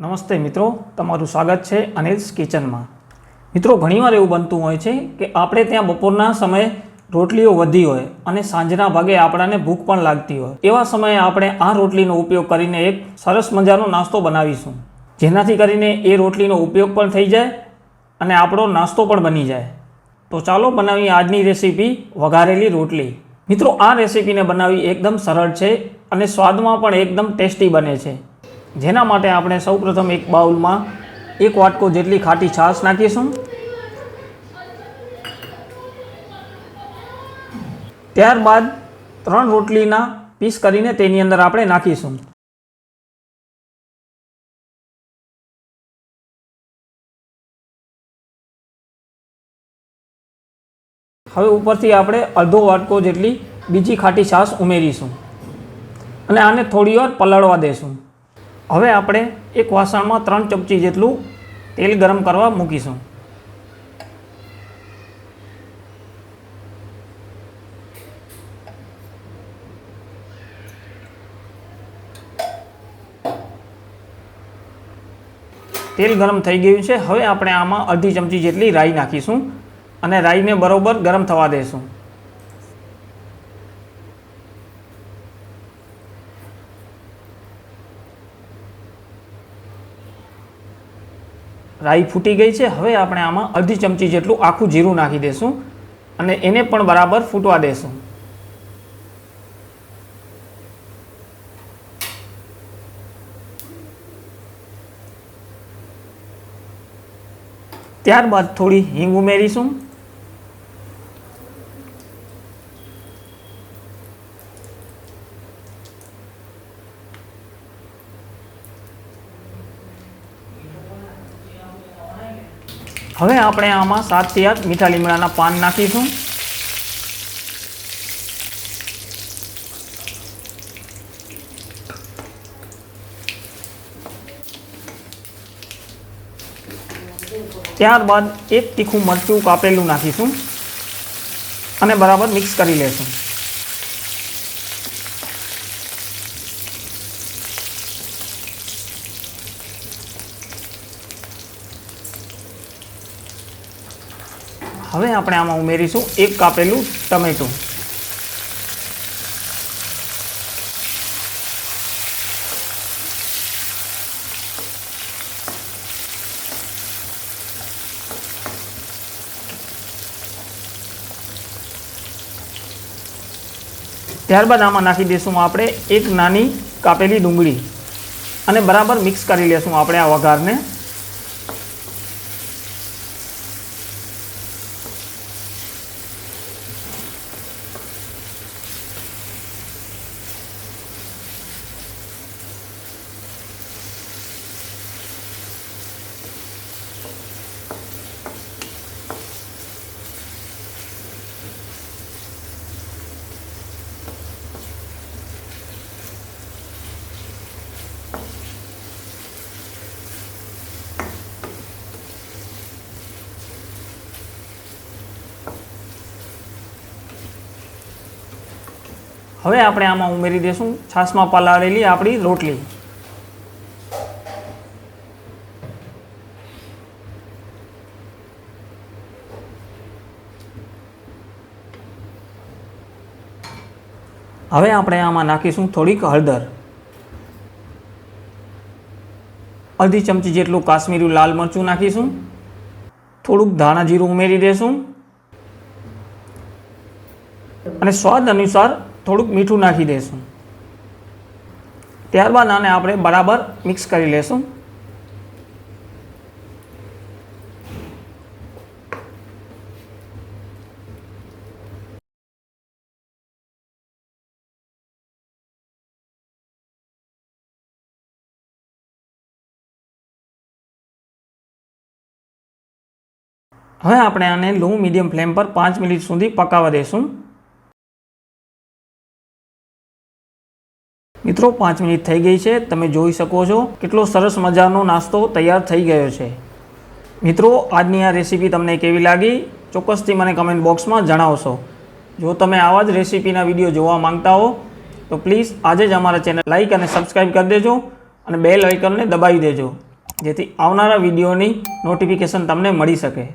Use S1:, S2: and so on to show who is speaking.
S1: નમસ્તે મિત્રો, તમારું સ્વાગત છે અનિલ્સ કિચનમાં। મિત્રો, ઘણીવાર એવું બનતું હોય છે કે આપણે ત્યાં બપોરના સમયે રોટલીઓ વધી હોય અને સાંજના ભાગે આપણને ભૂખ પણ લાગતી હોય। એવા સમયે આપણે આ રોટલીનો ઉપયોગ કરીને એક સરસ મજાનો નાસ્તો બનાવીશું, જેનાથી કરીને એ રોટલીનો ઉપયોગ પણ થઈ જાય અને આપણો નાસ્તો પણ બની જાય। તો ચાલો બનાવીએ આજની રેસીપી વઘારેલી રોટલી। મિત્રો, આ રેસીપીને બનાવવી એકદમ સરળ છે અને સ્વાદમાં પણ એકદમ ટેસ્ટી બને છે। જેના માટે આપણે સૌપ્રથમ એક બાઉલમાં 1 વાટકો જેટલી ખાટી છાશ નાખીશું। ત્યારબાદ 3 રોટલીના પીસ કરીને તેની અંદર આપણે નાખીશું। હવે ઉપરથી આપણે અડધો વાટકો જેટલી બીજી ખાટી છાશ ઉમેરીશું અને આને થોડી વાર પલાળવા દેશું। હવે આપણે એક વાસણમાં 3 ચમચી જેટલું તેલ ગરમ કરવા મૂકીશું। તેલ ગરમ થઈ ગયું છે। હવે આપણે આમાં અડધી ચમચી જેટલી રાઈ નાખીશું અને રાઈને બરોબર ગરમ થવા દેશું। રાઈ ફૂટી ગઈ છે। હવે આપણે આમાં અડધી ચમચી જેટલું આખું જીરું નાખી દઈશું અને એને પણ બરાબર ફૂટવા દેશું। ત્યારબાદ થોડી હિંગ ઉમેરીશું। હવે આપણે આમાં 7 થી 8 મીઠા લીમડાના પાન નાખીશું। ત્યારબાદ 1 તીખું મરચું કાપેલું નાખીશું અને બરાબર મિક્સ કરી લેશું। હવે આપણે આમાં ઉમેરીશું 1 કાપેલું ટમેટું। ત્યારબાદ આમાં નાખી દઈશું આપણે 1 નાની કાપેલી ડુંગળી અને બરાબર મિક્સ કરી લેશું આપણે આ વઘારને। હવે આપણે આમાં ઉમેરી દઈશું છાશમાં પલાળેલી આપણી રોટલી। હવે આપણે આમાં નાખીશું થોડીક હળદર, અડધી ચમચી જેટલું કાશ્મીરી લાલ મરચું નાખીશું, થોડુંક ધાણા જીરું ઉમેરી દઈશું અને સ્વાદ અનુસાર થોડુંક મીઠું નાખી દઈશું। ત્યારબાદ આને આપણે બરાબર મિક્સ કરી લેશું। હવે આપણે આને લો મીડિયમ ફ્લેમ પર 5 મિનિટ સુધી પકાવવા દઈશું। મિત્રો, 5 મિનિટ થઈ ગઈ છે। તમે જોઈ શકો છો કેટલો સરસ મજાનો નાસ્તો તૈયાર થઈ ગયો છે। મિત્રો, આજની આ રેસીપી તમને કેવી લાગી ચોક્કસથી મને કમેન્ટ બોક્સમાં જણાવશો। જો તમે આવા જ રેસીપીના વિડીયો જોવા માંગતા હો તો પ્લીઝ આજે જ અમારા ચેનલ લાઇક અને સબસ્ક્રાઈબ કરી દેજો અને બેલ આઇકનને દબાવી દેજો, જેથી આવનારા વિડીયોની નોટિફિકેશન તમને મળી શકે.